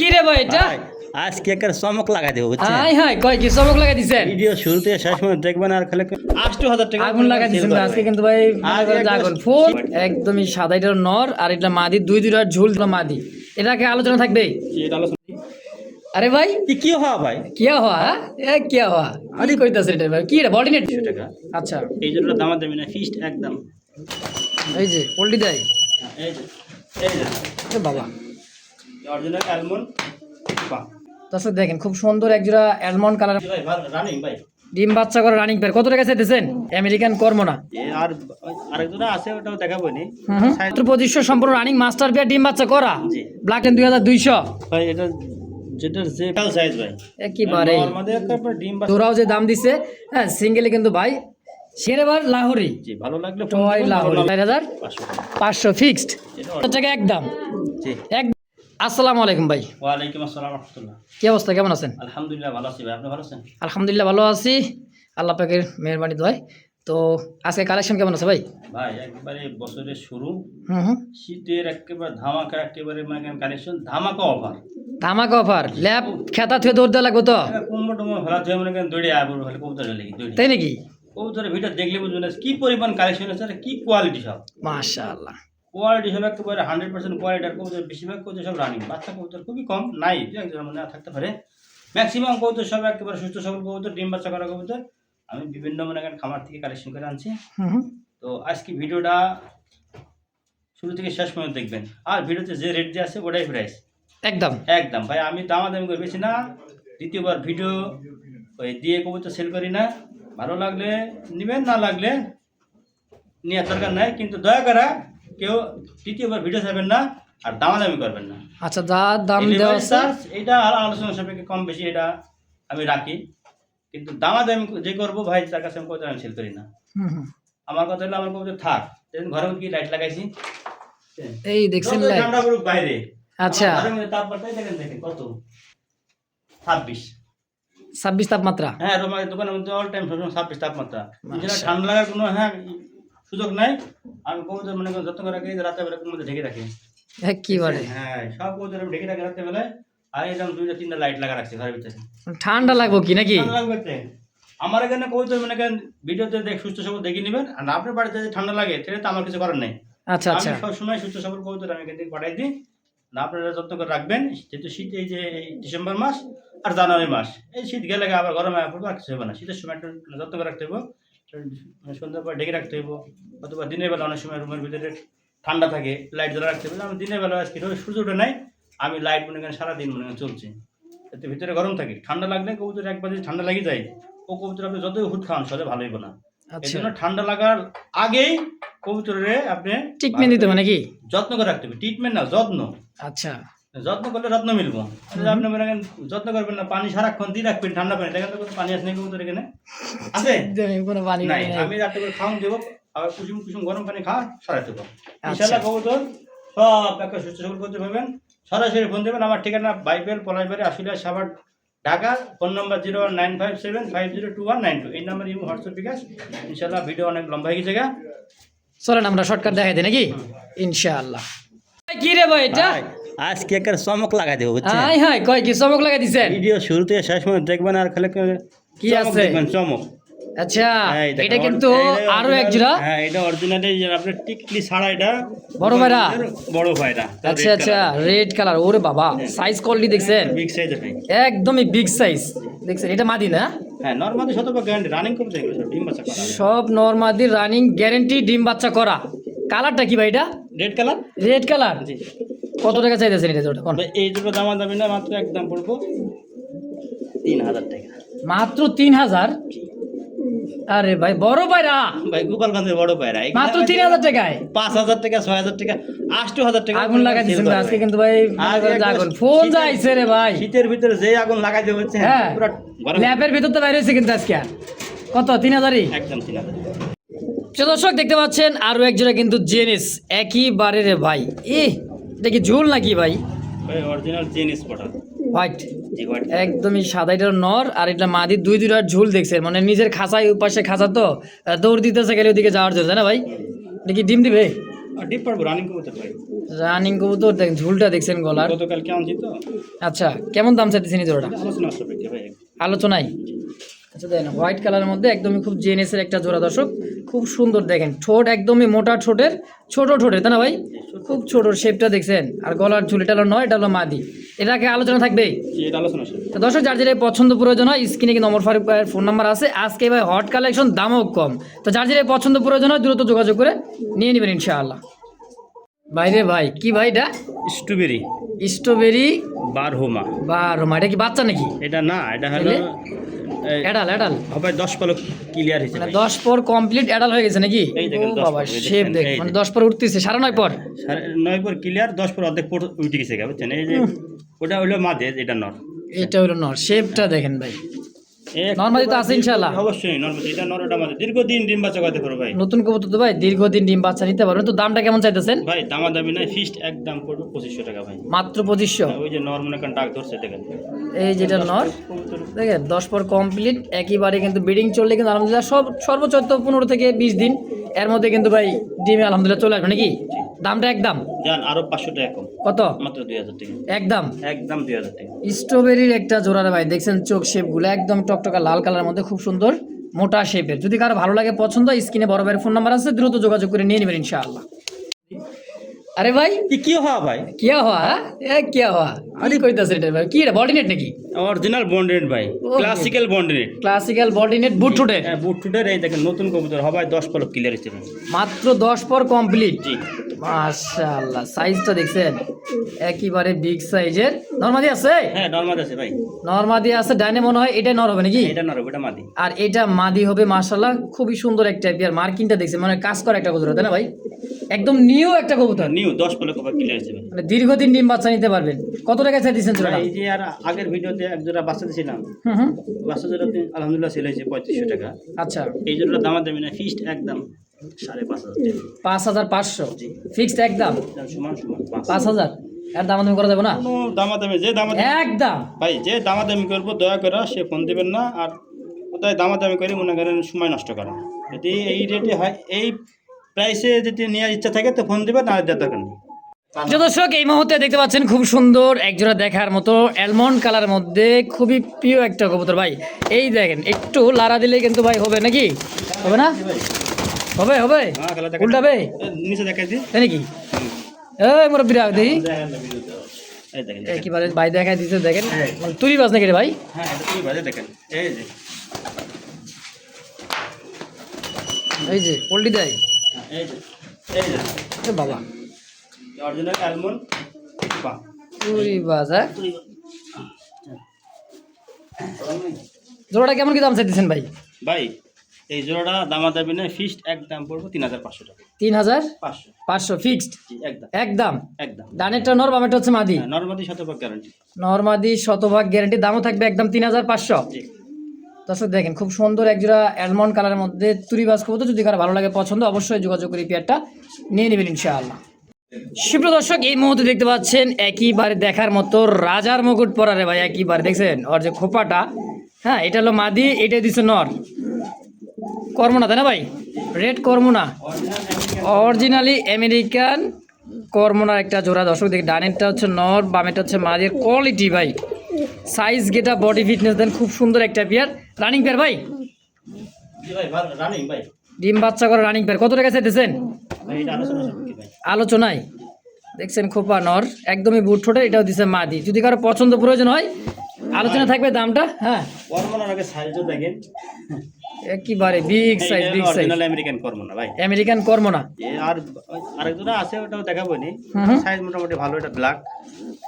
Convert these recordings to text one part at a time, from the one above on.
কি রে ভাই এটা আজকে একটা চমক লাগাই দেবো বুঝছেন? হাই হাই কয় কি চমক লাগাই দিছেন? ভিডিও শুরু থেকে শেষ পর্যন্ত দেখবেন আর খালি 8,000 টাকা আগুন লাগাই দিছেন ভাই আজকে কিন্তু ভাই আগুন ফুল একদমই সাদা, এটা নর আর এটা মাদি, দুইটা ঝুল দিল মাদি। এটাকে আলোচনা থাকবে। আরে ভাই কি হওয়া ভাই কিয়া হওয়া এ কিয়া হওয়া আরে কইতাছেন এটা ভাই কি রে বডি নেট টাকা। আচ্ছা এই জন্য দাম দেবেন না, ফিক্সড একদম। এই যে পোল্ট্রি দেয় এই যে এই যে এ বাবা অরিজিনাল অ্যালমন্ড পা দর্শক দেখেন খুব সুন্দর একজোড়া অ্যালমন্ড কালার ভাই ভালো রানিং ভাই। ডিম বাচ্চা করে রানিং পেয়ার। কত টাকা চাইতেছেন? আমেরিকান কর্মনা আর আরেকজন আছে, ওটাও দেখাবো নি। মাত্র 2500 সম্পূর্ণ রানিং মাস্টার পেয়ার ডিম বাচ্চা করা জি ব্ল্যাক এন্ড 2200 ভাই। এটা যেটা যে সাইজ ভাই একেবারে আমাদের একটা ডিম বা তোরাও যে দাম দিছে হ্যাঁ সিঙ্গেলে কিন্তু ভাই শেরেবার লাহোরি জি ভালো লাগলে টয় লাহোরি 4500 ফিক্সড টাকা একদম জি এক। আসসালামু আলাইকুম ভাই। ওয়ালাইকুম আসসালাম রাহমাতুল্লাহ। কি অবস্থা, কেমন আছেন? আলহামদুলিল্লাহ ভালো আছি ভাই, আপনি ভালো আছেন? আলহামদুলিল্লাহ ভালো আছি, আল্লাহ পাকের মেহেরবানি দয়। তো আজকে কালেকশন কেমন আছে ভাই? ভাই একেবারে বছরের শুরু, হুম শীতের একেবারে ধামাকা, একেবারে মানে কালেকশন ধামাকা অফার। ধামাকা অফার, ল্যাব খেতা থুয়ে দৌড় দেওয়া লাগবে তো, কুমড়ো টুমো ফেলা থেকে মনে করেন দৌড়ে আয় বলবো, খালি কবুতরের লেগে দৌড়ে। তাই নাকি? কবুতরের ভিডিও দেখলে বুঝবেন কি পরিমাণ কালেকশন আছে আর কি কোয়ালিটি সব। মাশাআল্লাহ কোয়ালিটি সব একেবারে 100% কোয়ালিটি। আর কবুতর বেশিরভাগ কবুতর সব রানিং, বাচ্চা কবুতর খুবই কম, নাই দু একজন মনে থাকতে পারে। ম্যাক্সিমাম কবুতর সব একেবারে সুস্থ সবল কবুতর, ডিম বাচ্চা করা কবুতর। আমি বিভিন্ন মনে করেন খামার থেকে কালেকশন করে আনছি। তো আজকে ভিডিওটা শুরু থেকে শেষ পর্যন্ত দেখবেন। আর ভিডিওতে যে রেট যে আছে ওটাই প্রাইস একদম একদম ভাই। আমি দামাদামি করে বেশি না, দ্বিতীয়বার ভিডিও ওই দিয়ে কবুতর সেল করি না। ভালো লাগলে নেবেন, না লাগলে নেওয়ার দরকার নাই। কিন্তু দয়া করে কেউ তৃতীয়বার ভিডিও চাইবেন না আর দামাদামি করবেন না। আচ্ছা যা দাম দেওয়া আছে এটা আর আলোচনা সাপেক্ষে কম বেশি এটা আমি রাখি, কিন্তু দামাদামি যে করবো ভাই তার কাছে আমি কবুতর আমি সেল করি না। আমার কথা হলো আমার কবুতর থাক, ঘরে কি লাইট লাগাইছি এই দেখছেন লাইট ঠান্ডা পড়ুক বাইরে। আচ্ছা তাপমাত্রাই দেখেন দেখেন কত 26 তাপমাত্রা। হ্যাঁ রোমার দোকানের মধ্যে অল টাইম সবসময় 26 তাপমাত্রা। ঠান্ডা লাগার কোনো সুযোগ নাই। আমি কবুতর মনে করি যত্ন করে রাখি, রাতে বেলা মধ্যে ঢেকে রাখি। কি বলে? হ্যাঁ সব কবুতর আমি ঢেকে রাখি রাতে বেলায়। আর এরকম 2-3টা লাইট লাগা রাখছি ঘরের ভিতরে। ঠান্ডা লাগবো কি নাকি? ঠান্ডা লাগবে তো। আমার এখানে কবুতর মনে করেন ভিডিওতে সুস্থ সবল দেখে নেবেন। আর আপনার বাড়িতে যদি ঠান্ডা লাগে তাহলে তো আমার কিছু করার নেই। আচ্ছা আমি আচ্ছা সবসময় সুস্থ সবল কবুতর আমি এখান থেকে পাঠাই দিই। না আপনারা যত্ন করে রাখবেন, যেহেতু শীত এই যে ডিসেম্বর মাস আর জানুয়ারি মাস, এই শীত গেলে আবার গরমে পড়বো, আর কিছু হবে না। শীতের সময় একটু যত্ন করে রাখতে হইব, সন্ধ্যার পর ঢেকে রাখতে হইব, অথবা দিনের বেলা অনেক সময় রুমের ভিতরে ঠান্ডা থাকে লাইট জ্বালা রাখতে হবে। আমি দিনের বেলা আজকে সূর্য ওঠে নাই, আমি লাইট মনে করেন সারাদিন মনে করেন চলছে, এতে ভিতরে গরম থাকে। ঠান্ডা লাগলে কবুতর একবার যদি ঠান্ডা লেগে যায়, ও কবুতর আপনি যতই ওষুধ খাওয়ান সহজে ভালো হইব না। এই জন্য ঠান্ডা লাগার আগেই কবুতরের আপনি ট্রিটমেন্ট দিতে হবে নাকি? যত্ন করে রাখতে হবে, ট্রিটমেন্ট না যত্ন। আচ্ছা যত্ন করলে রত্ন মিলবো। আপনি মনে করেন যত্ন করবেন না, পানি সারাক্ষণ দিয়ে রাখবেন ঠান্ডা পানি, দেখেন তো কোনো পানি আছে নাকি কবুতর এখানে আছে? কোনো পানি নাই। আমি রাত্রে করে খাওয়ান দেবো, আবার কুসুম কুসুম গরম পানি খাওয়া সরাই দেবো। ইনশাল্লাহ কবুতর সব একটা সুস্থ সবল করতে পারবেন। সরাসরি ফোন দেবেন। আমার ঠিকানা বাইবেল পলাশবাড়ি আশুলিয়া সাভার ঢাকা। ফোন নম্বর 01957502192। এই নাম্বার ইমো হোয়াটসঅ্যাপ বিকাশ। ইনশাল্লাহ ভিডিও অনেক লম্বা হয়ে গেছে। চলেন আমরা শর্টকাট দেখাই দিই নাকি? ইনশাআল্লাহ। কি রে ভাই এটা আজকে একটা চমক লাগাই দেবো বুঝছেন? হাই হাই কয় কি চমক লাগাই দিছেন? ভিডিও শুরু থেকে শেষ পর্যন্ত দেখবেন আর খালি কি আছে চমক। আচ্ছা এটা কিন্তু আরো এক জোড়া। হ্যাঁ এটা অরিজিনাল, আপনার টিকলি ছাড়া এটা বড় ভাইরা, বড় ভাইরা। আচ্ছা আচ্ছা রেড কালার। ওরে বাবা সাইজ কোয়ালিটি দেখছেন? বিগ সাইজের ভাই, একদমই বিগ সাইজ দেখছেন। এটা মাদি না? হ্যাঁ নরমালি শতভাগ গ্যারান্টি, রানিং করতে এগুলো সব ডিম বাচ্চা করা। সব নরমাদি রানিং গ্যারান্টি ডিম বাচ্চা করা। কালারটা কি ভাই এটা? Red colour. Red colour. জি। কত টাকা চাইতেছেন এটা জোড়া? কোন এই দুটো দামা দামি না, মাত্র একদম পড়বো 3000 টাকা। মাত্র 3000? আরে ভাই বড় পায়রা ভাই গোপালগঞ্জের বড় পায়রা মাত্র 3000 টাকায়? 5000 টাকা, 6000 টাকা, 8000 টাকা আগুন লাগাই দিছেন আজকে কিন্তু ভাই। আগুন ফোন যাইছে রে ভাই। শীতের ভিতরে যে আগুন লাগাই দেবে হচ্ছে হ্যাঁ পুরো গরম। ল্যাবের ভিতর তো বাইরে হয়েছে কিন্তু আজকে। কত? 3000ই একদম 3000। দর্শক দেখতে পাচ্ছেন আরো এক জোড়া কিন্তু জেনিস একইবারে রে ভাই। এটা কি ঝুল নাকি ভাই? ভাই অরিজিনাল জিনিস পটা হোয়াইট, জি হোয়াইট একদমই সাদা। এটা নর আর এটা মাদি, দুইটার ঝুল দেখছেন, মানে নিজের খাঁচায় উপাশে খাঁচা তো দৌড় দিতেছে গেলে ওদিকে যাওয়ার জন্য, তাই না ভাই? এটা কি ডিম দিবে? আর ডিপ পারবো রানিং কবুতর ভাই। রানিং কবুতর দেখেন, ঝুলটা দেখছেন গলার। গতকালকে আনছি তো। আচ্ছা, কেমন দাম চাইতেছেন এই জোড়াটা? আলোচনা সাপেক্ষে ভাই। আলোচনায়। আচ্ছা দেখেন, হোয়াইট কালারের মধ্যে একদমই খুব জেনেসের একটা জোড়া দর্শক, খুব সুন্দর দেখেন, ঠোঁট একদমই মোটা ঠোঁটের, ছোট ঠোঁটের, তাই না ভাই? খুব ছোট শেপটা দেখছেন, আর গলার ঝুল এটা হলো নয়, এটা হলো মাদি। এটাকে আলোচনা থাকবে। এটা আলোচনা সাপেক্ষে। তো দর্শক, যার যেটা পছন্দ প্রয়োজন হয় স্ক্রিনে কিন্তু অমর ফারুক ভাইয়ের ফোন নাম্বার আছে। আজকে ভাই হট কালেকশন, দামও কম। তো যার যেটা পছন্দ প্রয়োজন হয় দ্রুত যোগাযোগ করে নিয়ে নেবেন ইনশাআল্লাহ। ভাইরে ভাই, কি ভাই এটা? Strawberry strawberry বারহোমা। বারহোমা, এটা কি বাচ্চা নাকি? এটা না, এটা হলো অ্যাডাল। অ্যাডাল হবে 10 পলক ক্লিয়ার হয়েছে মানে ভাই। 10 পর কমপ্লিট অ্যাডাল হয়ে গেছে নাকি? এই দেখেন, ও 10 বাবা, পর, এই শেপ দেখেন, দেখ, এই মানে যে। 10 পর উঠতেছে, 9.5 পর। 9 পর ক্লিয়ার, 10 পর অর্ধেক পর উঠে গেছে গা, বুঝছেন? এই যে ওটা হলো মাঝে, এটা নর। এটা হলো নর, শেপটা দেখেন ভাই। এক নরমালি তো আছে ইনশাআল্লাহ। অবশ্যই নরমালি, এটা নরটা মাঝে দীর্ঘদিন ডিম বাচ্চা করতে পারো ভাই। নতুন কবুতর তো ভাই, দীর্ঘদিন ডিম বাচ্চা নিতে পারবেন। তো দামটা কেমন চাইতেছেন? ভাই দামাদামি নাই, ফিক্সড একদম পড়বে 2500 টাকা ভাই। মাত্র 2500। ওই যে নর মনে করেন ডাক ধরছে, দেখেন। এই যেটা নর দেখেন, 10 পর কমপ্লিট একেবারে, কিন্তু ব্রিডিং চললে কিন্তু আলহামদুলিল্লাহ সর্বোচ্চ তো 15 থেকে 20 দিন এর মধ্যে কিন্তু ভাই ডিমে আলহামদুলিল্লাহ চলে আসবে নাকি? দামটা একদম যান আরো 500 টাকা কম, কত? মাত্র 2000 টাকা। একদম একদম 2000 টাকা। স্ট্রবেরির একটা জোড়া রে ভাই, দেখছেন চোখ শেপগুলো একদম টকটকা লাল কালারের মধ্যে, খুব সুন্দর মোটা শেপের। যদি কারো ভালো লাগে পছন্দ, স্ক্রিনে বড় ভাইয়ের ফোন নাম্বার আছে, দ্রুত যোগাযোগ করে নিয়ে নেবেন ইনশাআল্লাহ। আরে ভাই, কি হওয়া ভাই? কিয়া হওয়া? এ কিয়া হওয়া আরে কইতাছে এটা ভাই, কি এটা বডিনেট নাকি? অরিজিনাল বন্ডেড ভাই, ক্লাসিক্যাল বন্ডেড। ক্লাসিক্যাল বডিনেট বুট ঠোঁটে। হ্যাঁ, বুট টুটের। এই দেখেন নতুন কবুতর হবে 10 পলক ক্লিয়ার হয়েছে ভাই। মাত্র 10 পর কমপ্লিট। জি মাশাআল্লাহ, সাইজটা দেখছেন একেবারে বিগ সাইজের। নরমাদি আছে? হ্যাঁ, নরমাল আছে ভাই। নরমাদি আছে, ডাইনে মনে হয় এটা নর হবে নাকি? এটা নর, ওটা মাদি। আর এটা মাদি হবে। মাশাআল্লাহ, খুবই সুন্দর একটা পেয়ার। মার্কিংটা দেখছেন, মানে কাজ করা একটা কবুতর, তাই না ভাই? একদম নিউ একটা কবুতর, নিউ 10 পলক ক্লিয়ার হয়েছে ভাই। মানে দীর্ঘদিন ডিম বাচ্চা নিতে পারবেন। কত টাকা চাই দিচ্ছেন জোড়া? এই যে আর আগের ভিডিওতে এক জোড়া বাচ্চা দিয়েছিলাম, হুম হুম। বাচ্চা জোড়াতে আলহামদুলিল্লাহ সেল হয়েছে 3500 টাকা। আচ্ছা, এই জোড়াটা দামাদামি না, ফিক্সড একদম 5500 টাকা। 5500 ফিক্সড একদম। সমান সমান 5000 এর দামাদামি করা যাবে না? কোনো দামাদামি, যে দামাদামি একদম ভাই, যে দামাদামি করবো দয়া করে সে ফোন দিবেন না। আর কোথায় দামাদামি করে মনে করেন সময় নষ্ট করা। যদি এই রেটে হয়, এই প্রাইসে যদি নেওয়ার ইচ্ছা থাকে তো ফোন দিবেন, না দেওয়ার দরকার নেই। প্রিয় দর্শক, এই মুহূর্তে দেখতে পাচ্ছেন খুব সুন্দর একজোড়া দেখার মতো অ্যালমন্ড কালার মধ্যে খুবই প্রিয় একটা কবুতর ভাই। এই দেখেন, একটু লাড়া দিলে কিন্তু ভাই হবে নাকি? হবে না? হবে হবে, হ্যাঁ, খেলা দেখা উল্টাবে নিচে দেখাই দিই। তাই নাকি? এই মোর বিরাগ দেখি দেখেন না ভিডিওতে। এই দেখেন, দেখেন। একেবারে ভাই দেখাই দিতে দেখেন, মানে তুই বাস নাকি রে ভাই? হ্যাঁ, এটা তুমি বাজে দেখেন। এই যে, এই যে পোল্ট্রি দেয়। হ্যাঁ, এই যে, এই যে এ বাবা, অরিজিনাল অ্যালমন্ড। বাহ, তুই বাস। হ্যাঁ, জোড়াটা কেমন কি দাম চাইতেছেন ভাই? ভাই এই জোড়াটা দামাদামি না, ফিক্সড একদম পড়বো 3500 টাকা। 3500 ফিক্সড জি, একদম একদম। একদম। ডানেরটা নর, বামেরটা হচ্ছে মাদি। Normally 100% guarantee. নরমাদি 100% গ্যারান্টি, দামও থাকবে একদম 3500। জি। দর্শক দেখেন, খুব সুন্দর একজোড়া অ্যালমন্ড কালারের মধ্যে তুরিবাজ কবুতর। যদি কারো ভালো লাগে পছন্দ, অবশ্যই যোগাযোগ করে পেয়ারটা নিয়ে নেবেন ইনশাআল্লাহ। সুপ্রিয় দর্শক, এই মুহূর্তে দেখতে পাচ্ছেন একেবারে দেখার মতো রাজার মুকুট পরা রে ভাই, একেবারে দেখছেন ওর যে খোপাটা। হ্যাঁ, এটা হলো মাদি, এটা দিচ্ছে নর। কর্মনা, তাই না ভাই? রেড কর্মনা, অরিজিনালি আমেরিকান কর্মনার একটা জোড়া। দর্শক দেখি, ডানেরটা হচ্ছে নর, বামেরটা হচ্ছে মাদির। কোয়ালিটি ভাই, সাইজ, গেটা, বডি ফিটনেস দেন, খুব সুন্দর একটা পেয়ার। রানিং পেয়ার ভাই, জি ভাই, ভালো রানিং ভাই। ডিম বাচ্চা করে রানিং পেয়ার। কত টাকা চাইতেছেন? ভাই এটা আলোচনা সাপেক্ষে ভাই। আলোচনায় দেখছেন খোপা নর, একদমই বুট ঠোঁটে, এটাও দিছে মাদি। যদি কারো পছন্দ প্রয়োজন হয় আলোচনা থাকবে দামটা। হ্যাঁ, কর্মনার আগে সাইজও দেখেন, একেবারে big size, big size original American কর্মনা ভাই। আমেরিকান কর্মনা। আর আরেক দুটো আছে, ওটাও দেখাবো নি। হুম হুম। সাইজ মোটামুটি ভালো, এটা ব্ল্যাক,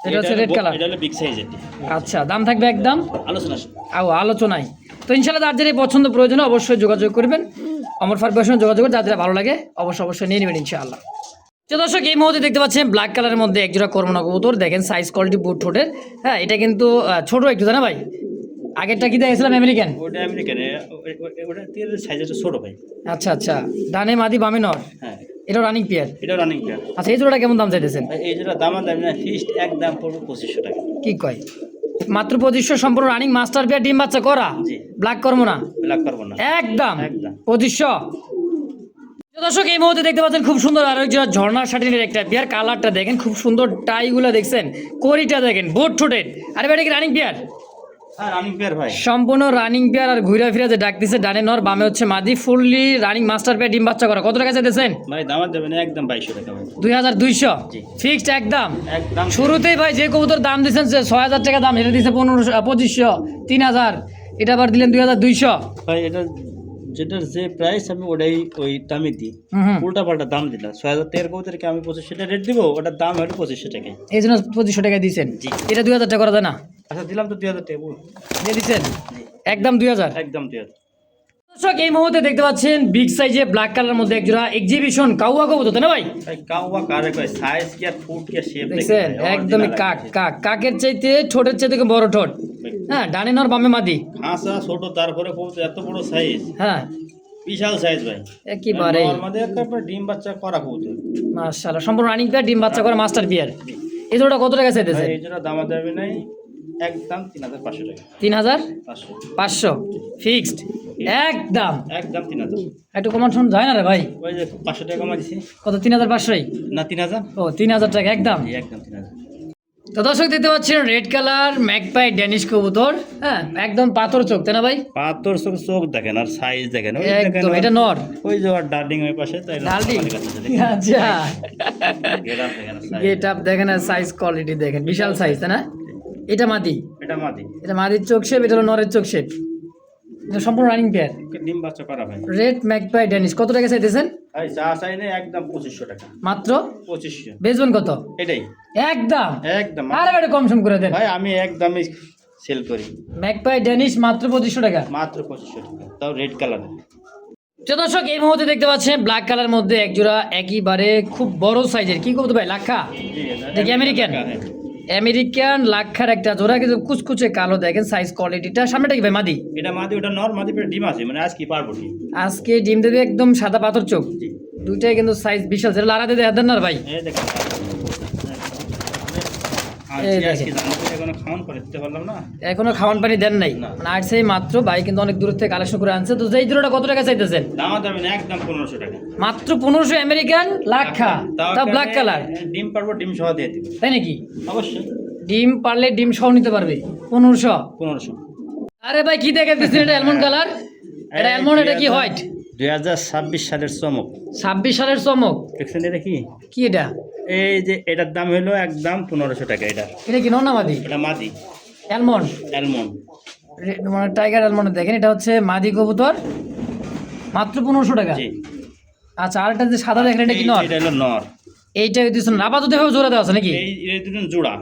এটা হচ্ছে রেড কালার। এটা হলো বিগ সাইজ। এটি আচ্ছা, দাম থাকবে একদম আলোচনা আলোচনায়। তো ইনশাল্লাহ যার যাদের পছন্দ প্রয়োজন হয় অবশ্যই যোগাযোগ করবেন। অমর ফারুক ভাইয়ের সঙ্গে যোগাযোগ করে যাদের ভালো লাগে অবশ্যই নিয়ে নেবেন ইনশাআল্লাহ। তো দর্শক, এই মুহূর্তে দেখতে পাচ্ছেন ব্ল্যাক কালারের মধ্যে একজোড়া কর্মনা কবুতর। দেখেন সাইজ, কোয়ালিটি, বুট ঠোঁটের। হ্যাঁ, এটা কিন্তু ছোট একটু, তাই না ভাই? আগেরটা কি দেখেছিলাম আমেরিকান। ওটা আমেরিকান, ওটা সাইজ একটু ছোট ভাই। আচ্ছা আচ্ছা, ডানে মাদি, বামে নর। হ্যাঁ, এটা রানিং পেয়ার। এটা রানিং পেয়ার। আচ্ছা, এই জোড়াটা কেমন দাম চাইতেছেন? এই যেটা দাম না, ফিক্সড একদম পড়বে 2500 টাকা। কি কয়? মাত্র 2500, সম্পূর্ণ রানিং মাস্টার পেয়ার, ডিম বাচ্চা করা, জি। ব্ল্যাক কর্মনা, ব্ল্যাক পারবো না, একদম একদম 2500। দর্শক এই মুহূর্তে দেখতে পাচ্ছেন খুব সুন্দর আরো একজন ঝর্ণা শাটিনের একটা পেয়ার, কালারটা দেখেন খুব সুন্দর, টাইগুলো দেখছেন, কোরিটা দেখেন, বোট ঠোঁটের। আরে ভাই এটা কি রানিং পেয়ার? হ্যাঁ রানিং পেয়ার ভাই, সম্পূর্ণ রানিং পেয়ার। আর ঘুরে ফিরে যে ডাক দিছে, ডানে নর বামে হচ্ছে মাদি, ফুললি রানিং মাস্টার পেয়ার, ডিম বাচ্চা করা। কত টাকা চাইতেছেন ভাই দামাত দেবেন একদম 2200 টাকা ভাই। 2200 জি। ফিক্সড একদম। একদম শুরুতেই ভাই যে কবুতর দাম দিচ্ছেন 6000 টাকা দাম, এটা দিচ্ছে 1500 2500 3000, এটা আবার দিলেন 2200। ভাই এটা যেটার যে প্রাইস আমি ওটাই ওই দামই দিই, উল্টা পাল্টা দাম দিলাম। 6000 টাকার কবুতরকে আমি 2500 টাকা রেট দিব, ওটার দাম হলো 2500 টাকায়। এই জন্য 2500 টাকা দিচ্ছেন। জি। এটা 2000 টাকা করা যায় না? আচ্ছা দিলাম তো 2000 টাকা দিয়ে দিচ্ছেন একদম 2000। একদম 2000। দর্শক এই মুহূর্তে দেখতে পাচ্ছেন বিগ সাইজে ব্ল্যাক কালারের মধ্যে একজোড়া এক্সিবিশন কাউয়া কবুতর, তাই না ভাই? ভাই কাউয়া কারে কয়, সাইজ কি আর ফুট কি আর শেপ দেখছেন একদমই কাক কাক, কাকের চাইতে ঠোঁটের চাইতে বড় ঠোঁট। হ্যাঁ ডানে নর বামে মাদি, খাসা ছোট, তারপরে কবুতর এত বড় সাইজ, হ্যাঁ বিশাল সাইজ ভাই একেবারে আমাদের একটা ডিম বাচ্চা করা কবুতর। মাশাআল্লাহ, সম্পূর্ণ রানিং পেয়ার, ডিম বাচ্চা করে মাস্টার পেয়ার। এই জোড়া কত টাকা চাইতেছে? এই জন্য দাম দেবে নাই, একদম 3500 টাকা। 3500 ফিক্সড একদম। একদম 3000। একটু কমান শুন যায় না রে ভাই? ওই যে 500 টাকা কমা দিছি। কত? 3500 না 3000। ও 3000 টাকা একদম। একদম 3000। তো দর্শক দেখতে পাচ্ছেন রেড কালার ম্যাকপাই ড্যানিশ কবুতর, হ্যাঁ একদম পাথর চোখ, তাই না ভাই? পাথর চোখ দেখেন আর সাইজ দেখেন, ওই একদম এটা নর ওই যে আর ডার্লিং ওই পাশে, তাই না? ডালডি। আচ্ছা গেট আপ দেখেন, size। গেট আপ দেখেন আর সাইজ কোয়ালিটি দেখেন, বিশাল সাইজ, তাই না? এটা মাদি, এটা মাদি, এটা মাদির চোখ শেপ, এটা হলো নরের চোখ শেপ, সম্পূর্ণ রানিং পেয়ার। ডিম বাচ্চা করা ভাই। রেড ম্যাকপাই ড্যানিশ কত টাকা চাইতেছেন? ভাই চা চাই না, একদম 2500 টাকা। মাত্র 2500। বেচবেন কত? এটাই একদম। একদম আরে বেটা কম সম করে দেন ভাই, আমি একদমই সেল করি ম্যাকপাই ড্যানিশ মাত্র 2500 টাকা। মাত্র 2500 টাকা, তাও রেড কালারের। তো দর্শক এই মুহূর্তে দেখতে পাচ্ছেন ব্ল্যাক কালার মধ্যে একজোড়া একেবারে খুব বড় সাইজের, কি করতে ভাই লাক্ষা, দেখি আমেরিকান, আমেরিকান লাক্ষার একটা জোড়া, কিন্তু কুচকুচে কালো দেখেন সাইজ কোয়ালিটিটা। সামনেটা কি ভাই মাদি? এটা মাদি, ওটা নর। মাদি পেটে ডিম আছে, মানে আজ কি পারবো ডিম। আজকে ডিম দেবে একদম সাদা পাথর চোখ, দুইটাই কিন্তু সাইজ বিশাল। সেটা লাড়াতে দেন না ভাই? এই দেখেন এই দেখেন। আজকে জানো তো এখনো খাওয়ান করে দিতে পারলাম না। এখনো খাওয়ান পানি দেন নাই, না। মানে আসছে মাত্র, ভাই কিন্তু অনেক দূর থেকে কালেকশন করে আনছে। তো এই জোড়াটা কত টাকা চাইতেছেন? দামা দামি না, একদম 1500 টাকা। মাত্র 1500 আমেরিকান লাক্ষা, তা ব্ল্যাক কালার, ডিম পারবো, ডিম সহ দিয়ে দিব। তাই নাকি? অবশ্যই ডিম পারলে ডিম সহ নিতে পারবে 1500। 1500। আরে ভাই কি দেখে দিচ্ছেন, এটা অ্যালমন্ড কালার, এটা অ্যালমন্ড, এটা কি হোয়াইট? 2026 সালের চমক। 26 সালের চমক। দেখছেন এটা কি? কি এটা? এই যে এটার দাম হলো একদম 1500 টাকা। এটা কি নর না মাদি? এটা মাদি অ্যালমন্ড, অ্যালমন্ড। মানে টাইগার অ্যালমন্ড দেখেন, এটা হচ্ছে মাদি কবুতর, মাত্র 1500 টাকা। জি। আচ্ছা আর এটা যে সাদা দেখেন, এটা কি নর? এটা হলো নর। এইটা দিচ্ছেন আপাতত ভাবে জোড়া দেওয়া আছে নাকি? এই দুজন জোড়া।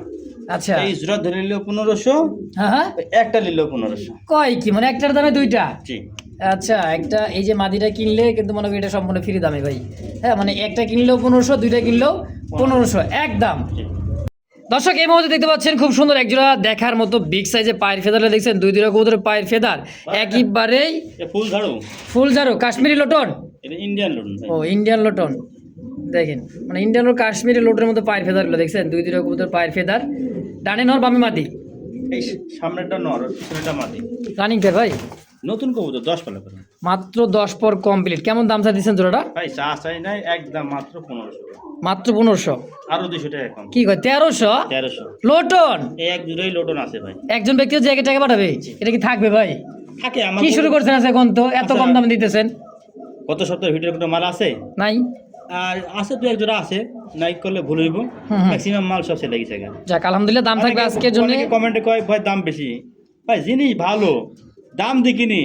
আচ্ছা এই জোড়া ধরে নিলেও 1500, হ্যাঁ হ্যাঁ, একটা নিলেও 1500। কয় কি মানে একটার দামে দুইটা? জি। আচ্ছা একটা এই যে মাদিটা কিনলে কিন্তু মনে করি এটা সম্পূর্ণ ফ্রি দামে ভাই, হ্যাঁ মানে একটা কিনলেও 1500, দুইটা কিনলেও 1500 একদম। জি। দর্শক এই মুহূর্তে দেখতে পাচ্ছেন খুব সুন্দর একজোড়া দেখার মতো বিগ সাইজে পায়ের ফেদারটা দেখছেন, দুই দুইটা কবুতরের পায়ের ফেদার একেবারেই এ ফুল ঝাড়ু। ফুল ঝাড়ু, কাশ্মীরি লোটন। এটা ইন্ডিয়ান লোন ভাই। ও ইন্ডিয়ান লোটন দেখেন, মানে ইন্ডিয়ান ও কাশ্মীরি লোটের মতো পায়ের ফেদারগুলো দেখছেন, দুই দুইটা কবুতর পায়ের ফেদার, ডানে নর বামে মাদি, এই সামনেরটা নর, পিছনেরটা মাদি। রানিং পেয়ার ভাই, নতুন কবুতর 10 পালা করে। মাত্র 10 পর কমপ্লিট। কেমন দাম চা দিচ্ছেন জোড়াটা? ভাই চা চাই নাই, একদম মাত্র 1500 টাকা। মাত্র 1500। আরো 200 টাকা কম। কি কয় 1300? 1300। লোটন এই এক জোড়াই লোটন আছে ভাই। একজন ব্যক্তি যে টাকা পাঠাবে, এটা কি থাকবে ভাই? থাকে আমার। কি শুরু করছেন আছে এখন তো এত কম দামে দিতেছেন? গত সপ্তাহে ভিডিওর কোনো মাল আছে? নাই। আর আছে তো এক জোড়া আছে, নাই করলে ভুল হইব। ম্যাক্সিমাম মাল সব সেলে গেছে। যাক আলহামদুলিল্লাহ, দাম থাকবে আজকের জন্য। কমেন্টে কয় ভাই দাম বেশি। ভাই জিনিস ভালো, দাম দিয়ে কিনি,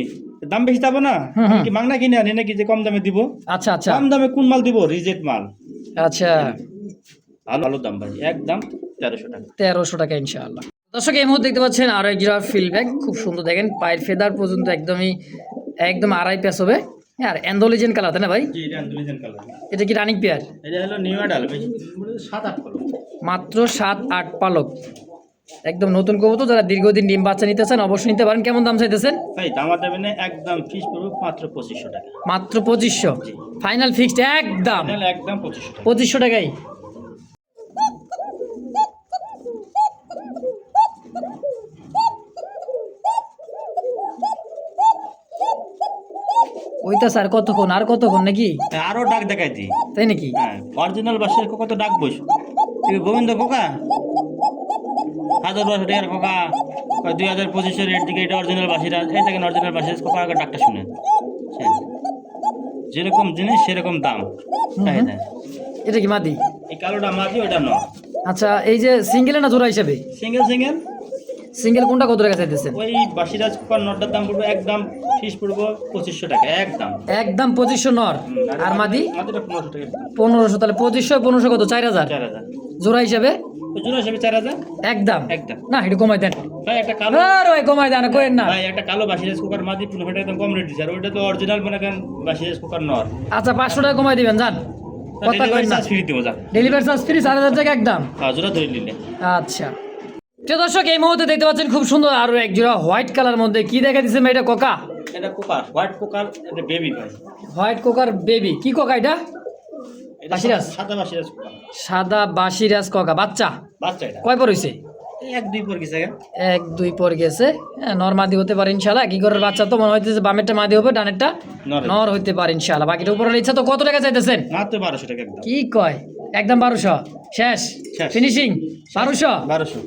দাম বেশি যাবো না। আমি কি মাংনা কিনে আনি নাকি যে কম দামে দিব? আচ্ছা আচ্ছা কম দামে কোন মাল দিব? রিজেক্ট মাল। আচ্ছা ভালো ভালো দাম ভাই, একদম 1300 টাকা। 1300 টাকা ইনশাআল্লাহ। দর্শক এই মুহূর্তে দেখতে পাচ্ছেন আরো এক জোড়া ফিল্ডব্যাক, খুব সুন্দর দেখেন, পায়ের ফেদার পর্যন্ত একদম আড়াই প্যাস হবে। আর অ্যান্ডোলিজেন কালার তাই না ভাই? জি, এটা আন্ডুলিজেন কালার। এটা কি রানিং পেয়ার? এটা হলো নিউ অ্যাডাল, 7-8 কলম। মাত্র 7-8 পালক, একদম নতুন কবুতর। যারা দীর্ঘদিন ডিম বাচ্চা নিতে চান অবশ্যই নিতে পারেন। কেমন দাম চাইতেছেন? ভাই দাম দেবেন না, একদম ফিস পড়বে মাত্র 2500 টাকা। মাত্র 2500 ফাইনাল ফিক্সড একদম একদম 2500 টাকা। 2500 টাকাই। ওইটা স্যার কতক্ষণ আর কতক্ষণ নাকি? আরো ডাক দেখাই দিই। তাই নাকি? হ্যাঁ, অরিজিনাল বাসায় কত ডাক বস, গোবিন্দ কোকা 1000 টাকার কোকা 2025 রেট দিকে, এটা অরিজিনাল বাসিরা, এই দেখেন অরিজিনাল বাসিরা কোকা আগে ডাকটা শুনেন। বুঝছেন? যেরকম জিনিস সেরকম দাম। তাই না? এটা কি মাদি? এই কালোটা মাঝি, ওইটা নয়। আচ্ছা, এই যে সিঙ্গেল না জোড়া হিসাবে? Single single. সিঙ্গেল কোনটা কত টাকা চাইতেছেন? ওই বাসিরাজ কোকার নটটার দাম পড়বে একদম ফিস পড়বো 2500 টাকা একদম। একদম 2500 নর, আর মাদি মাদিটা 1500 টাকা। 1500। তাহলে 2500 1500 কত? 4000 4000 জোড়া হিসাবে? জোড়া হিসেবে 4000 একদম একদম। না, একটু কমাই দেন ভাই একটা কালো, আর ভাই কমাই দেন, করেন না। ভাই একটা কালো বাসিরাজ কুকার মাদি 1500 টাকা একদম কম রেট দিছে, আর ওইটা তো অরিজিনাল মনে করেন বাসিরাজ কুকার নর। আচ্ছা 500 টাকা কমাই দিবেন, জান কথা করেন না। ফ্রি দিব যা, ডেলিভারি চার্জ ফ্রি 4000 টাকা একদম। হ্যাঁ জোড়া ধরে নিলে। আচ্ছা, প্রিয় দর্শক, এই মুহূর্তে দেখতে পাচ্ছেন খুব সুন্দর আরো এক জোড়া হোয়াইট কালার মধ্যে কি দেখা দিচ্ছে এটা কোকা? এটা কুকার, হোয়াইট কুকার, এটা বেবি ভাই। White কোকার baby. কি কোকা এটা? এটা বাসিরাজ? সাদা বাসিরাজ কুকার, সাদা বাসিরাজ কোকা। বাচ্চা বাচ্চা এটা কয় পর হইছে? এই 1-2 পর গেছে। 1-2 পর গেছে। হ্যাঁ, নর মাদি হতে পারে ইনশাআল্লাহ। কি করে বাচ্চা তো মনে হইতেছে বামেরটা মাদি হবে, ডানেরটা নর। নর হইতে পারে ইনশাআল্লাহ। বাকিটা উপরের ইচ্ছা। তো কত টাকা চাইতেছেন? মাত্র 1200 টাকা একদম। কি কয়? একদম 1200 শেষ শেষ। ফিনিশিং 1200। 1200।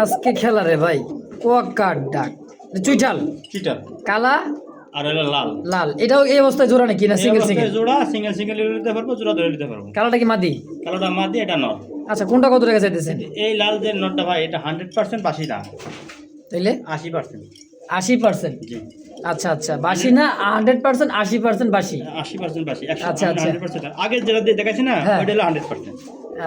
আজকে খেলা রে ভাই। কোয়াকার ডাক চুইটাল চিটার কালা আর হলো লাল। লাল। এটাও এই অবস্থায় জোড়া নাকি না এই সিঙ্গেল অবস্থায় সিঙ্গেল? জোড়া সিঙ্গেল সিঙ্গেল নিতে পারবো, জোড়া ধরে নিতে পারবো। কালাটা কি মাদি? কালোটা মাদি, এটা নর। আচ্ছা, কোনটা কত টাকা চাইতেছেন? এই লাল যে নটটা ভাই, এটা 100% বাসি না, তাইলে 80%। 80%? জি, আচ্ছা আচ্ছা, বাসি না 100%, 80% বাসি। 80% বাসি। আচ্ছা, আচ্ছা। 100%। আগে যেটা দিয়ে দেখাচ্ছি না, হ্যাঁ। ওইটা হলো 100%।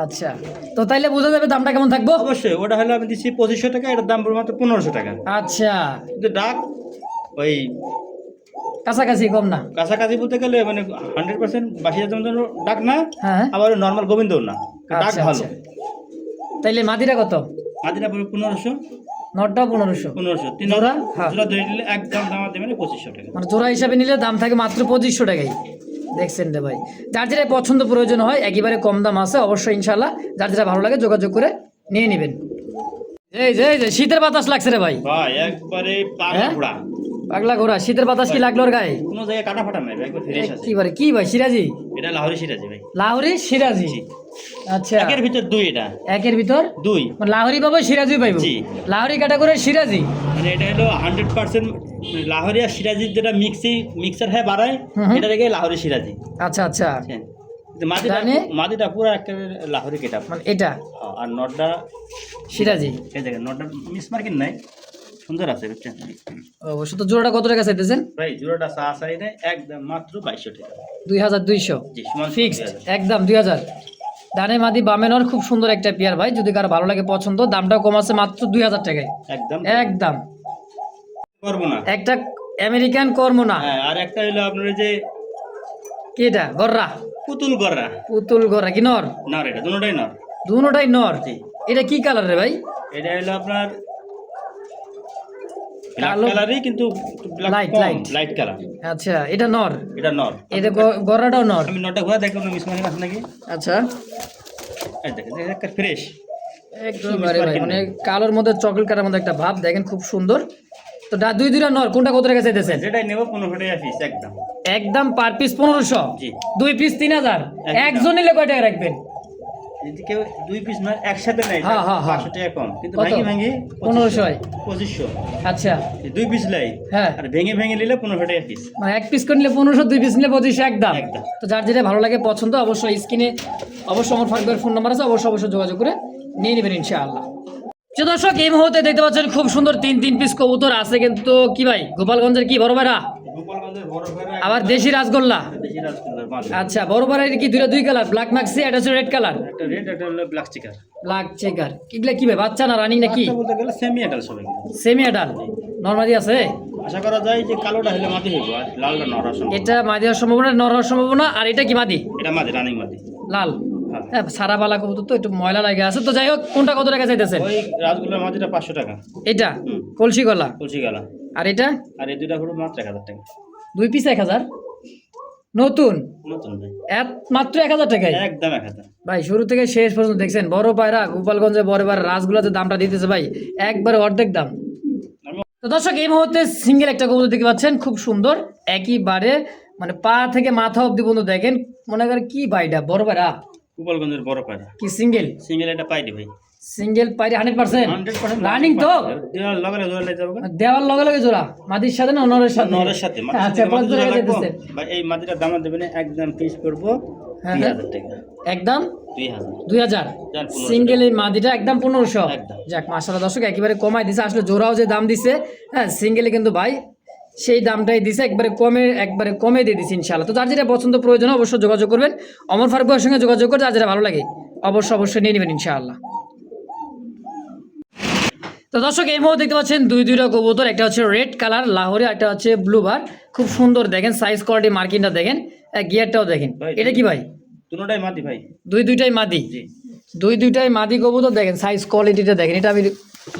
আচ্ছা, তো তাইলে বোঝা যাবে দামটা কেমন থাকবো? অবশ্যই ওটা হলো আমি দিচ্ছি 2500 টাকা, এটার দাম পড়বে মাত্র 1500 টাকা। আচ্ছা, কিন্তু ডাক ওই কাছাকাছি, কম না? কাছাকাছি বলতে গেলে মানে 100% বাসি জাতের জন্য ডাক না, হ্যাঁ। আবার নর্মাল গোবিন্দও না, ডাক আচ্ছা ভালো। আচ্ছা, তাইলে মাদিরা কত? মাদিটা পড়বে 1500। নটটাও 1500? 1500 তিন জোড়া? হ্যাঁ। জোড়া ধরে নিলে একদম দাম দেবেন 2500 টাকা। মানে জোড়া হিসাবে নিলে দাম থাকে মাত্র 2500 টাকাই। দেখছেন রে ভাই, যার যেটা পছন্দ প্রয়োজন হয় একেবারে কম দাম আছে অবশ্যই ইনশাল্লাহ। যার যেটা ভালো লাগে যোগাযোগ করে নিয়ে নেবেন। এই যে শীতের বাতাস লাগছে রে ভাই। ভাই একবারে পাগলা হ্যাঁ? ঘোড়া, পাগলা ঘোড়া শীতের বাতাস কি লাগলো ওর গায়ে? কোনো জায়গায় কাটা ফাটা নাই ভাই, একবার ফ্রেশ আছে। কি ভাই সিরাজি? এটা লাহোরি সিরাজি ভাই। লাহোরি সিরাজি? আচ্ছা, একের ভিতর দুই, এটা একের ভিতর 2। মানে লাহোরি পাবো সিরাজি পাইবো? জি। লাহোরি ক্যাটাগরির সিরাজি। মানে এটা হলো 100% লাহোরি আর সিরাজির যেটা মিক্সার হ্যাঁ বাড়ায়, হুম হুম। এটা রেখে লাহোরি সিরাজি। আচ্ছা আচ্ছা, বুঝছেন? কিন্তু মাদিটা জানি। মাদিটা পুরো একেবারে লাহোরি কেটা। মানে এটা আর নটটা সিরাজি। এই দেখেন, নটটা মিস মার্কিং নাই, সুন্দর আছে বুঝছেন। অবশ্য। তো জোড়াটা কত টাকা চাইতেছেন? ভাই জোড়াটা চাই নেই, একদম মাত্র 2200 টাকা। 2200 জি, সমান ফিক্সড 2000। একদম 2000। ডানে মাদি বামে নর, খুব সুন্দর একটা পেয়ার ভাই। যদি কারো ভালো লাগে পছন্দ, দামটাও কম আছে মাত্র 2000 টাকায় একদম একদম। করবো না। একটা আমেরিকান কর্ম না, হ্যাঁ, আর একটা হলো আপনার ওই যে কি এটা? গররা পুতুল গড়া। পুতুল গররা কি নর? নর, এটা দুটোটাই নর। দুটোটাই নর? জি। এটা কি কালার রে ভাই? এটা হলো আপনার কালো? কালারই, কিন্তু Light, light। Light colour. আচ্ছা, এটা নর? এটা নর। এটা গররাটাও নর? আমি নটা ঘোরা দেখলাম মিস মার্কিং আছে নাকি। আচ্ছা, এই দেখেন একটা ফ্রেশ একেবারে ভাই, মানে কালোর মধ্যে চকলেট কালার মধ্যে একটা ভাব, দেখেন খুব সুন্দর। তো দুইটা নর, কোনটা কত টাকা চাইতেছেন? যেটাই নেব 1500 টাকা পিস একদম। একদম পার পিস 1500? জি। 2 পিস 3000। একদম। একজন নিলে কয় টাকা রাখবেন? যদি কেউ 2 পিস নয় একসাথে নেয়, হ্যাঁ, হ্যাঁ, হ্যাঁ। 500 টাকা কম, কিন্তু কত? ভাঙি 1500 2500। আচ্ছা, 2 পিস লাই, হ্যাঁ। আর ভেঙে নিলে 1500 টাকা পিস। মানে এক পিস করে নিলে 1500, 2 পিস নিলে 2500 একদম। একদম। তো যার যেটা ভালো লাগে পছন্দ অবশ্যই স্ক্রিনে অবশ্যই আমার ফারুকের ফোন নাম্বার আছে, অবশ্যই যোগাযোগ করে নিয়ে নেবেন ইনশাআল্লাহ। যে দর্শক, এই মুহূর্তে দেখতে পাচ্ছেন খুব সুন্দর 3 পিস কবুতর আছে, কিন্তু কি ভাই গোপালগঞ্জের কি বড় ভাইরা? গোপালগঞ্জের বড় ভাইরা আবার দেশি রাসগোল্লা। দেশি রাজকুমার মাছ। আচ্ছা, বড় ভাইয়ের কি দুই কালার, ব্ল্যাক মাক্সি, এটা হচ্ছে রেড কালার, একটা রেড, একটা হলো ব্ল্যাক চিকার। Black checker. এগুলা কি ভাই, বাচ্চা না রানিং নাকি? বাচ্চা বলতে গেলে সেমি অ্যাডাল্ট সবাই। সেমি অ্যাডাল নরমাদি আছে? আশা করা যায় যে কালোটা হলে মাদি হইব, আর লালটা নর আসন। এটা মাদি হওয়ার সম্ভাবনা, নর হওয়ার সম্ভাবনা। আর এটা কি মাদি? এটা মাদি, রানিং মাদি। লাল। হ্যাঁ। হ্যাঁ, সারা বালা কবুতর তো একটু ময়লা লাগে আছে। তো যাই হোক, কোনটা কত টাকা চাইতেছেন? ওই রাজগুলোর মাদিটা 500 টাকা। এটা হুম। কলসি গলা। কলসি গালা। আর এটা আর এই দুইটা হলো মাত্র 1000 টাকা। 2 পিস 1000? নতুন নতুন ভাই, মাত্র 1,000 টাকায় একদম 1000। ভাই শুরু থেকে শেষ পর্যন্ত দেখছেন বড় পায়রা গোপালগঞ্জে বড় পায়রা রাজগুলাতে দামটা দিতেছে ভাই একবারে অর্ধেক দাম। তো দর্শক এই মুহূর্তে সিঙ্গেল একটা কবুতর দেখতে পাচ্ছেন খুব সুন্দর একইবারে মানে পা থেকে মাথা অব্দি পর্যন্ত দেখেন মনে করেন কি ভাইটা বড় পায়রা গোপালগঞ্জের বড় পায়রা, কি সিঙ্গেল সিঙ্গেল এটা পাইনি ভাই, সিঙ্গেল পাইরে 100% 100% রানিং তো দেওয়ার লগে লগে ধরে যাবো গা। দেওয়ার লগে লগে জোড়া মাদির সাথে না নরের সাথে নরের সাথে মাটির আচ্ছা সাথে কত মাটির টাকা লাগবো। দিতেছে ভাই এই মাটিটার দাম দেবেন একদম ফিক্স করবো হ্যাঁ, 2000 টাকা, একদম 2000। 2000 1500 সিঙ্গেল এই মাদিটা একদম 1500 একদম। যাক মাশাআল্লাহ দর্শক একেবারে কমাই দিছে আসলে জোড়াও যে দাম দিছে হ্যাঁ সিঙ্গেলে কিন্তু ভাই সেই দামটাই দিছে একবারে কমে দিয়ে দিছি ইনশাআল্লাহ। তো যার যেটা পছন্দ প্রয়োজন অবশ্যই যোগাযোগ করবেন অমর ফারুক ভাইয়ের সঙ্গে যোগাযোগ করে যার যেটা ভালো লাগে অবশ্যই নিয়ে নেবেন ইনশাআল্লাহ। তো দর্শক এই মুহূর্তে দেখতে পাচ্ছেন দুইটা কবুতর একটা হচ্ছে রেড কালার লাহোরি একটা হচ্ছে ব্লু বার খুব সুন্দর দেখেন সাইজ কোয়ালিটি মার্কিংটা দেখেন গিয়ারটাও দেখেন ভাই, এটা কি ভাই দুটোটাই মাটি ভাই। দুইটাই মাদি জি, দুইটাই মাদি কবুতর দেখেন সাইজ কোয়ালিটিটা দেখেন এটা আমি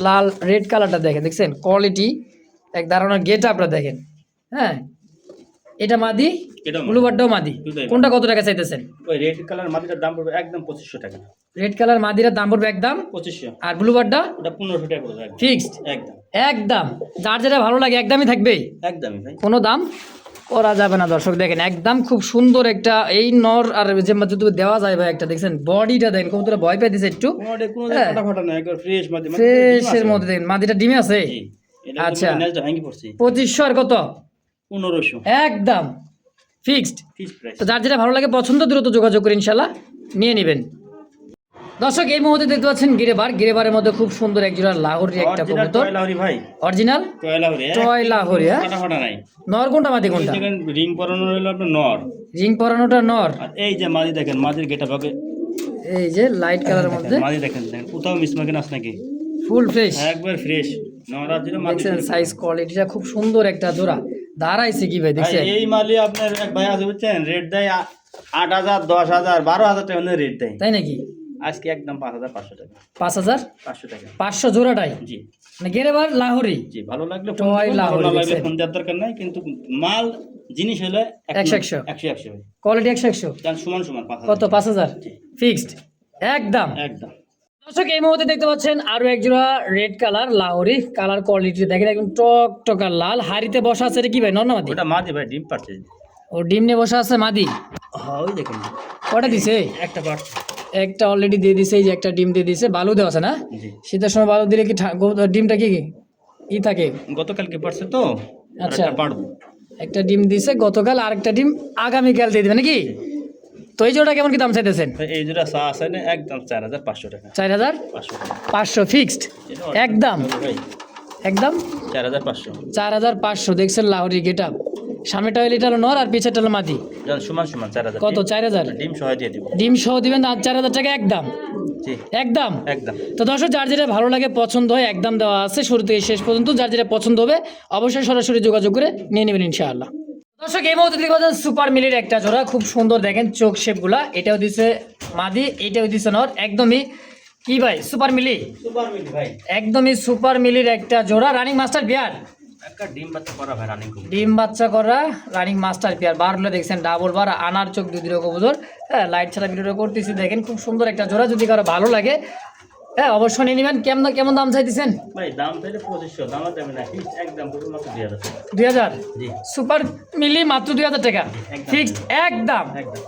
লাল রেড কালারটা দেখেন দেখছেন কোয়ালিটি এক দাঁড়ানোর গেট আপটা দেখেন হ্যাঁ এটা মাদি এটাও মাদি। ব্লু বারটাও মাদি দুটোই কোনটা কত টাকা চাইতেছেন ওই রেড কালার মাটিটার দাম পড়বে একদম 2500 টাকা, রেড কালার মাদিটার দাম পড়বে একদম 2500। আর ব্লু বারটা ওটা 1500 টাকা পড়বে একদম। ফিক্সড একদম একদম যার যেটা ভালো লাগে একদমই থাকবেই একদমই ভাই। কোনো দাম করা যাবে না দর্শক দেখেন একদম খুব সুন্দর একটা এই নর আর যে মধ্যে দেওয়া যায় ভাই একটা দেখছেন বডিটা দেখেন কবুতরটা ভয় পেয়ে দিছে একটু কোনো হ্যাঁ। ফাটা ফাটা না একবার ফ্রেশ মাটি ফ্রেশের মধ্যে দেখেন মাদিটা ডিমে আছে জি, এটা আচ্ছা। আচ্ছা নেজটা ভাঙি পড়ছে 2500 আর কত 1500 একদম ফিক্সড। Fix price. তো যার যেটা ভালো লাগে পছন্দ দ্রুত যোগাযোগ করে ইনশাল্লাহ নিয়ে নেবেন। দর্শক এই মুহূর্তে দেখতে পাচ্ছেন গিরেবারের মধ্যে খুব সুন্দর এক জোড়া লাহোরি একটা অরিজিনাল কবুতর টয়লাহরি ভাই, অরিজিনাল টয়লাহরি টয়লাহরি হ্যাঁ ফাটা ফাটা নাই। নর কোনটা মাদি কোনটা দেখেন রিং পরানো হলো আপনার নর, রিং পরানোটা নর আর এই যে মাদি দেখেন মাদির গেটা ভাগে এই যে লাইট কালারের মধ্যে মাদি দেখেন দেখেন কোথাও মিসমার্কিং আছে নাকি, ফুল ফ্রেশ একবার ফ্রেশ নর আর যেটা মাদি দেখছেন সাইজ কোয়ালিটিটা খুব সুন্দর একটা জোড়া দাঁড়াইছে কি ভাই ভাই, দেখছেন এই মালি আপনার এক ভাই আছে বুঝছেন রেট দেয় 8000 10000 12000 টাকা রেট দেয়, তাই নাকি আজকে একদম 5500 টাকা, 5500 টাকা। 500 জোড়াটাই জি মানে গিরেবার লাহোরি জি, ভালো লাগলে টয় ফোন দিবেন, ভালো লাহোরি না লাগলে দেখছেন। ফোন দেওয়ার দরকার নাই, কিন্তু মাল জিনিস হলে 100 100 ভাই, কোয়ালিটি 100 যান সমান সমান 5000 কত 5000 ফিক্সড একদম। একদম। দর্শক এই মুহূর্তে দেখতে পাচ্ছেন আরো এক জোড়া red colour Lahori colour quality দেখেন একদম টকটকা লাল হাড়িতে বসা আছে এটা কি ভাই নর না মাদি ওটা মাদি ভাই, ডিম পারছে। ও ডিম নিয়ে বসা আছে মাদি হ্যাঁ ওই দেখেন কটা দিছে একটা পারছে। একটা অলরেডি দিয়ে দিছে এই যে একটা ডিম দিয়ে দিছে বালু দেওয়া আছে না জি, শীতের সময় বালু দিলে কি ডিমটা কি ই থাকে গতকালকে পারছে তো, আচ্ছা। আচ্ছা পারবো। একটা ডিম দিছে গতকাল আরেকটা ডিম আগামীকাল দিয়ে দিবে নাকি তো এই জোড়া কেমন কি দাম চাইতেছেন ভাই, এই যেটা চা আছে না একদম 4500 টাকা, 4500 500 টাকা ফিক্সড এটা একদম ভাই, একদম 4500 4500 দেখছেন লাহোরি গেট আপ সামনেটা হইলে এটা হলো নর আর পিছেরটা হলো মাদি যান সমান সমান 4000 কত 4000 ডিম সহ দিয়ে দিব। ডিম সহ দিবেন আর 4000 টাকা একদম জি একদম। একদম। তো দর্শক যার যেটা ভালো লাগে পছন্দ হয় একদম দেওয়া আছে শুরু থেকে শেষ পর্যন্ত যার যেটা পছন্দ হবে অবশ্যই সরাসরি যোগাযোগ করে নিয়ে নেবেন ইনশাআল্লাহ। দর্শক এই মুহূর্তে দেখতে পাচ্ছেন সুপার মিলির একটা জোড়া খুব সুন্দর দেখেন চোখ শেপগুলা এটাও দিছে মাদি এটাও দিছে নর একদমই কি ভাই সুপার মিলি সুপার মিল ভাই, একদমই সুপার মিলির একটা জোড়া রানিং মাস্টার বিয়ার একটা ডিম বাচ্চা করা ভাই রানিং করব। ডিম বাচ্চা করা রানিং মাস্টার পেয়ার বার হলে দেখছেন ডাবল বার আনার চোখ দুই কবুতর হ্যাঁ লাইট ছাড়া ভিডিওটা করতেছি দেখেন খুব সুন্দর একটা জোড়া যদি কারো ভালো লাগে হ্যাঁ অবশ্যই নিয়ে নেবেন কেমন দাম চাইতেছেন ভাই দাম চাইলে 2500 দাম দেবেন না ফিক্স একদম পুরো মাত্র 2000 2000 জি সুপার মিলি মাত্র 2000 টাকা একদম। ফিক্সড একদম একদম।